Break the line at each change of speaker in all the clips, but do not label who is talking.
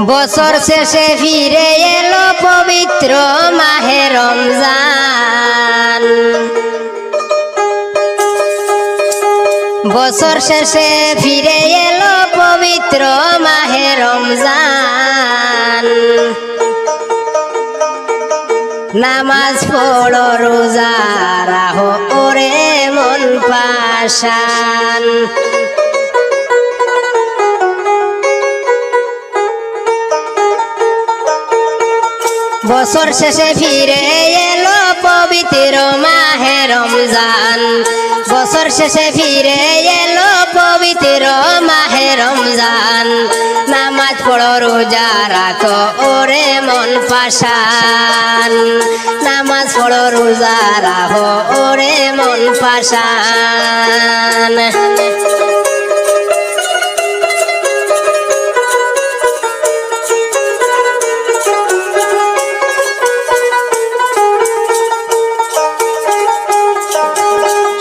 বছর শেষে ফিরে এলো পবিত্র মাহে রমজান। বছর শেষে ফিরে এলো পবিত্র মাহে রমজান। নামাজ পড়ো রোজা রাখো ওরে মন পাশান। বছর শেষে ফিরে এলো পবিত্র মাহে রমজান। বছর শেষে ফিরে এলো পবিত্র মাহে রমজান। নামাজ পড়ো রোজা রাখো ওরে মন পাশান। নামাজ পড়ো রোজা রাখো ওরে মন পাশান।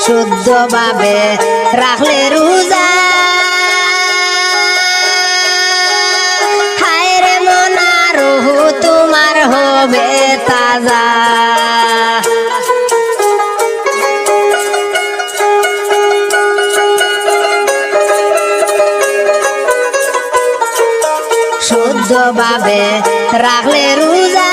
শুদ্ধভাবে রাখলে রোজা হায় রে মনা রুহু তোমার হবে তাজা। শুদ্ধভাবে রাখলে রোজা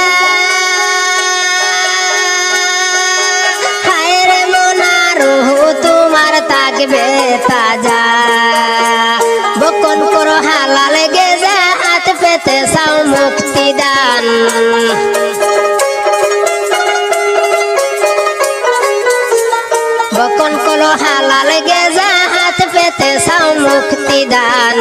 থাকবে তাজা। বকন করো হালাল গেজা হাত পেতে চাও মুক্তি দান। বকন করো হালাল গেজা হাত পেতে চাও মুক্তি দান।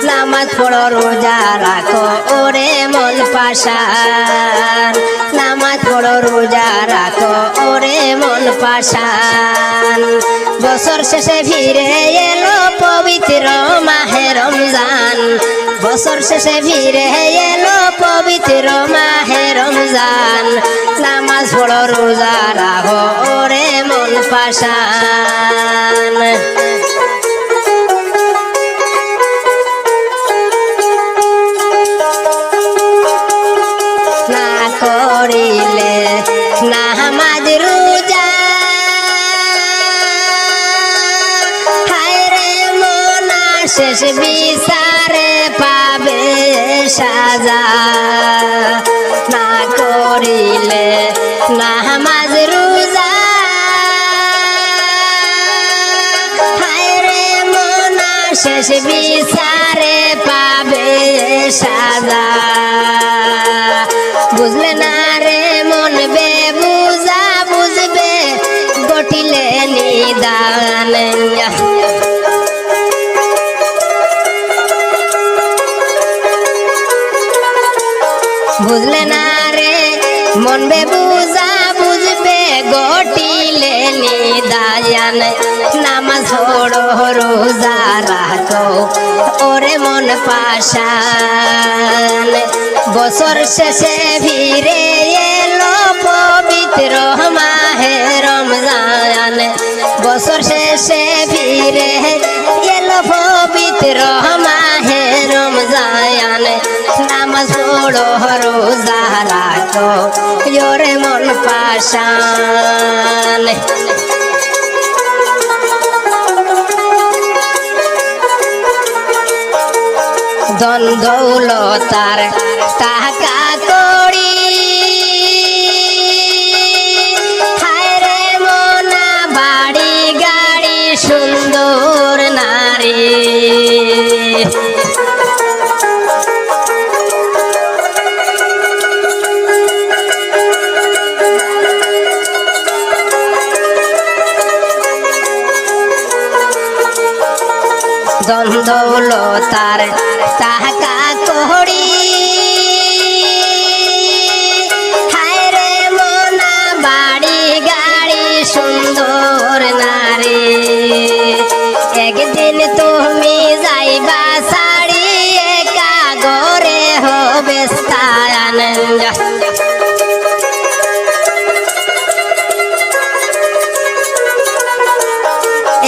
নামাজ পড়ো রোজা রাখো ওরে মন পাশান। নামাজ পড়ো রোজা রাখো ওরে মন পাশান। বছর শেষে ফিরে এলো পবিত্র মাহে রমজান। বছর শেষে ফিরে এলো পবিত্র মাহে রমজান। নামাজ পড়ো রোজা রাখো ওরে মন পাশান। না করিলে নামাজ রোজা শেষ বিচারে পাবে সাজা। না করিলে নামাজ রোজা হায় রে মনা শেষ বিচারে পাবে সাজা। বুঝলে না রে মন বে বুঝা বুঝবে গটিলে নিদান। বুঝলে না রে মন বে বুঝা বুঝবে গটিলে নিদান। নামাজ পড়ো রোজা রাখো ওরে মন পাশান। বছর শেষে ফিরে এলো পবিত্র মাহে রমজান। বছর শেষে ফিরে এলো পবিত্র মাহে রমজান। নামাজ পড়ো রোজা রাখো ওরে মন পাশান। ধন দৌলতার টাকা কড়ি হায় রে মনা বাড়ি গাড়ি সুন্দর নারী। ধন দৌলতার টাকা কড়ি হায় রে মনা বাড়ি গাড়ি সুন্দর নারী। একদিন তুমি যাইবা শাড়ি একা গরে হবে স্থান।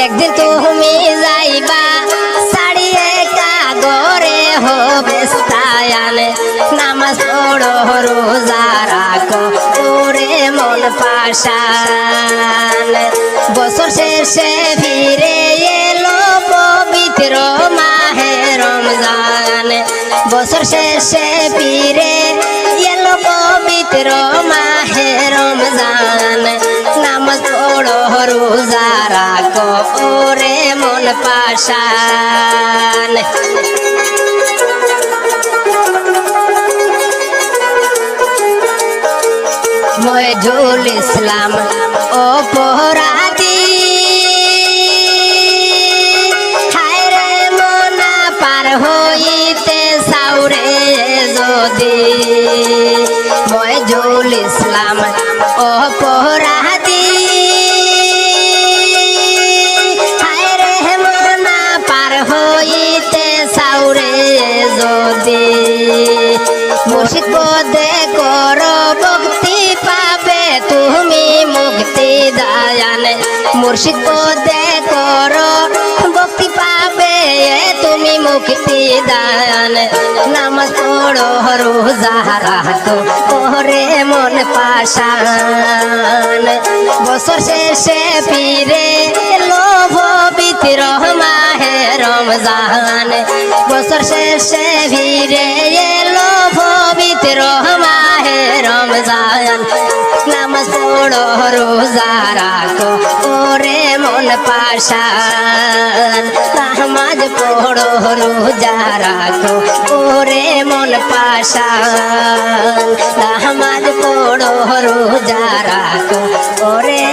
একদিন তুমি যাইবা শাড়ি একা গরে হবে স্থান। পাশান বছর শেষে ফিরে এলো পবিত্র মাহে রমজান বছর শেষে ফিরে এলো পবিত্র মাহে রমজান নামাজ পড়ো রোজা রাখো ওরে মন পাশান মইজুল ইসলাম অপরাধী হায় রে মনা পার হইতে সাউরে যদি মইজুল ইসলাম অপরাধী হায় রে মনা পার হইতে সাউরে যদি মুর্শিদ পদে করো ভক্তি পাবে তুমি মুক্তি দায়ান মুর্শিদ পদে করো ভক্তি পাবে তুমি মুক্তি দায়ান নামাজ পড়ো রোজা রাখো ওরে মন পাশান বছর শেষে ফিরে এলো পবিত্র মাহে রমজান বছর শেষে ফিরে এলো পবিত্র মাহে রমজান নামাজ পড়ো রোজা রাখো ওরে মন পাশান নামাজ পড়ো রোজা রাখো ওরে মন পাশান নামাজ পড়ো রোজা রাখো ওরে